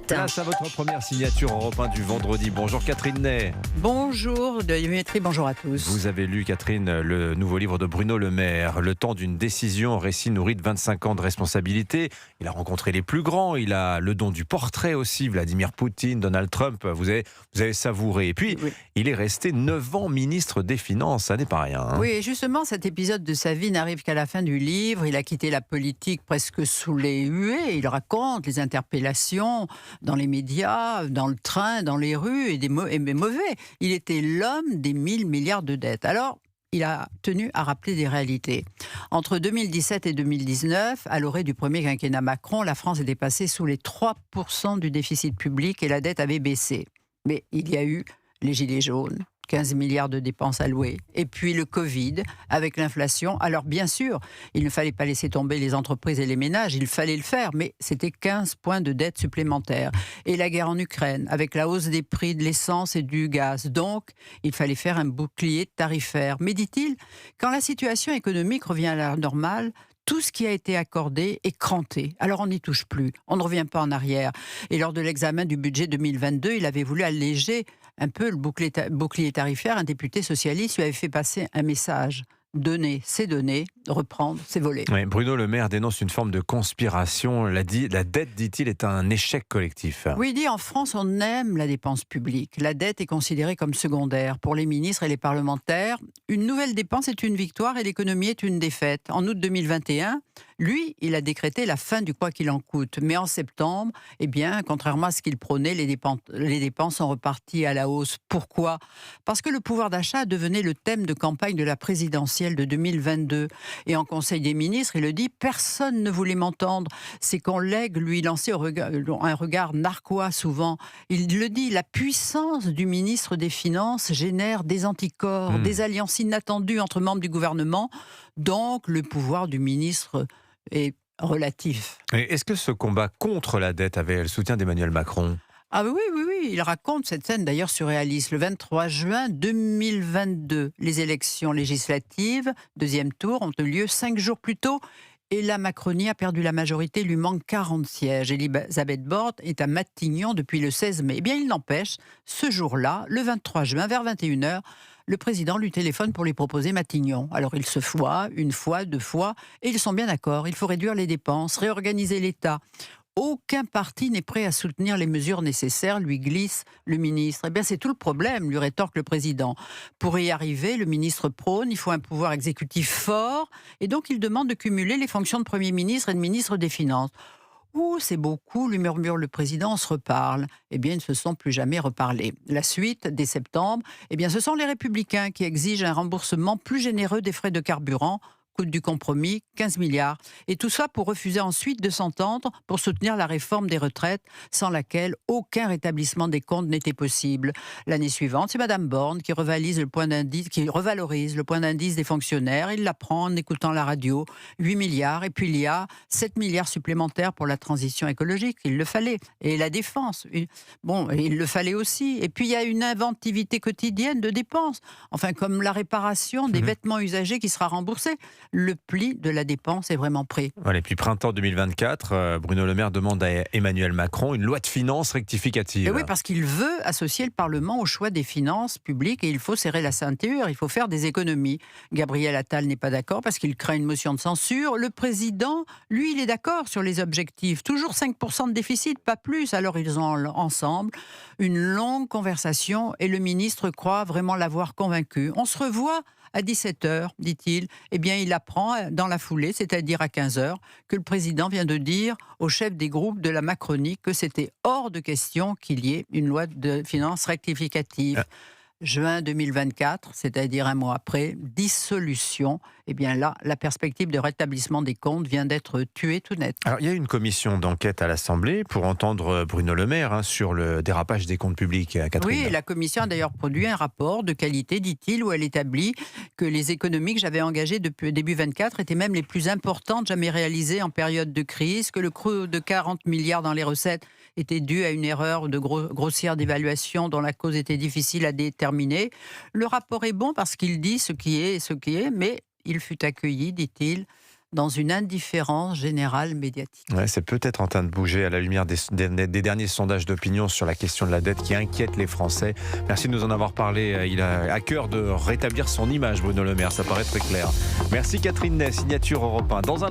Place à votre première signature Europe 1 du vendredi. Bonjour Catherine Ney. Bonjour Dimitri, bonjour à tous. Vous avez lu, Catherine, le nouveau livre de Bruno Le Maire, Le temps d'une décision, récit nourri de 25 ans de responsabilité. Il a rencontré les plus grands, il a le don du portrait aussi, Vladimir Poutine, Donald Trump, vous avez savouré. Et puis, Oui. il est resté 9 ans ministre des Finances, ça n'est pas rien. Oui, et justement, cet épisode de sa vie n'arrive qu'à la fin du livre. Il a quitté la politique presque sous les huées. Il raconte les interpellations dans les médias, dans le train, dans les rues, et mais mauvais. Il était l'homme des 1000 milliards de dettes. Alors, il a tenu à rappeler des réalités. Entre 2017 et 2019, à l'orée du premier quinquennat Macron, la France était passée sous les 3% du déficit public et la dette avait baissé. Mais il y a eu les gilets jaunes, 15 milliards de dépenses allouées. Et puis le Covid, avec l'inflation. Alors bien sûr, il ne fallait pas laisser tomber les entreprises et les ménages, il fallait le faire, mais c'était 15 points de dette supplémentaires. Et la guerre en Ukraine, avec la hausse des prix de l'essence et du gaz. Donc, il fallait faire un bouclier tarifaire. Mais dit-il, quand la situation économique revient à la normale, tout ce qui a été accordé est cranté. Alors on n'y touche plus, on ne revient pas en arrière. Et lors de l'examen du budget 2022, il avait voulu alléger un peu le bouclier tarifaire. Un député socialiste lui avait fait passer un message. Donner, c'est donner. Reprendre, c'est voler. Oui, Bruno Le Maire dénonce une forme de conspiration. La dette, dit-il, est un échec collectif. Oui, il dit en France, on aime la dépense publique. La dette est considérée comme secondaire. Pour les ministres et les parlementaires, une nouvelle dépense est une victoire et l'économie est une défaite. En août 2021, lui, il a décrété la fin du quoi qu'il en coûte. Mais en septembre, eh bien, contrairement à ce qu'il prônait, les dépenses sont reparties à la hausse. Pourquoi ? Parce que le pouvoir d'achat devenait le thème de campagne de la présidentielle de 2022. Et en Conseil des ministres, il le dit, personne ne voulait m'entendre. C'est qu'on lègue lui lancer un regard narquois souvent. Il le dit, la puissance du ministre des Finances génère des anticorps, des alliances inattendues entre membres du gouvernement. Donc, le pouvoir du ministre est relatif. Et est-ce que ce combat contre la dette avait le soutien d'Emmanuel Macron ? Ah oui, il raconte cette scène d'ailleurs surréaliste. Le 23 juin 2022, les élections législatives, deuxième tour, ont eu lieu 5 jours plus tôt. Et la Macronie a perdu la majorité, il lui manque 40 sièges. Elisabeth Borne est à Matignon depuis le 16 mai. Eh bien, il n'empêche, ce jour-là, le 23 juin, vers 21h, le président lui téléphone pour lui proposer Matignon. Alors il se voit, une fois, 2 fois, et ils sont bien d'accord. Il faut réduire les dépenses, réorganiser l'État. Aucun parti n'est prêt à soutenir les mesures nécessaires, lui glisse le ministre. Eh bien, c'est tout le problème, lui rétorque le président. Pour y arriver, le ministre prône, il faut un pouvoir exécutif fort, et donc il demande de cumuler les fonctions de Premier ministre et de ministre des Finances. Ouh, c'est beaucoup, lui murmure le président, on se reparle. Eh bien, ils ne se sont plus jamais reparlés. La suite, dès septembre, eh bien, ce sont les Républicains qui exigent un remboursement plus généreux des frais de carburant. Coût du compromis, 15 milliards. Et tout ça pour refuser ensuite de s'entendre pour soutenir la réforme des retraites, sans laquelle aucun rétablissement des comptes n'était possible. L'année suivante, c'est Mme Borne qui revalorise le point d'indice des fonctionnaires. Il l'apprend en écoutant la radio. 8 milliards. Et puis il y a 7 milliards supplémentaires pour la transition écologique. Il le fallait. Et la défense. Bon, il le fallait aussi. Et puis il y a une inventivité quotidienne de dépenses. Enfin, comme la réparation des vêtements usagés qui sera remboursée. Le pli de la dépense est vraiment prêt. Voilà, et puis printemps 2024, Bruno Le Maire demande à Emmanuel Macron une loi de finances rectificative. Et oui, parce qu'il veut associer le Parlement au choix des finances publiques et il faut serrer la ceinture, il faut faire des économies. Gabriel Attal n'est pas d'accord parce qu'il craint une motion de censure. Le président, lui, il est d'accord sur les objectifs. Toujours 5% de déficit, pas plus. Alors ils ont ensemble une longue conversation et le ministre croit vraiment l'avoir convaincu. On se revoit à 17h, dit-il. Eh bien, il apprend dans la foulée, c'est-à-dire à 15h, que le président vient de dire au chef des groupes de la Macronie que c'était hors de question qu'il y ait une loi de finances rectificative. Juin 2024, c'est-à-dire un mois après, dissolution. Eh bien là, la perspective de rétablissement des comptes vient d'être tuée tout net. Alors, il y a une commission d'enquête à l'Assemblée pour entendre Bruno Le Maire sur le dérapage des comptes publics, Catherine. Oui, et la commission a d'ailleurs produit un rapport de qualité, dit-il, où elle établit que les économies que j'avais engagées depuis début 24 étaient même les plus importantes jamais réalisées en période de crise, que le creux de 40 milliards dans les recettes était dû à une erreur de grossière d'évaluation dont la cause était difficile à déterminer. Le rapport est bon parce qu'il dit ce qui est, mais il fut accueilli, dit-il, dans une indifférence générale médiatique. Ouais, c'est peut-être en train de bouger à la lumière des derniers sondages d'opinion sur la question de la dette qui inquiète les Français. Merci de nous en avoir parlé. Il a à cœur de rétablir son image, Bruno Le Maire, ça paraît très clair. Merci Catherine Ney, signature Europe 1. Dans un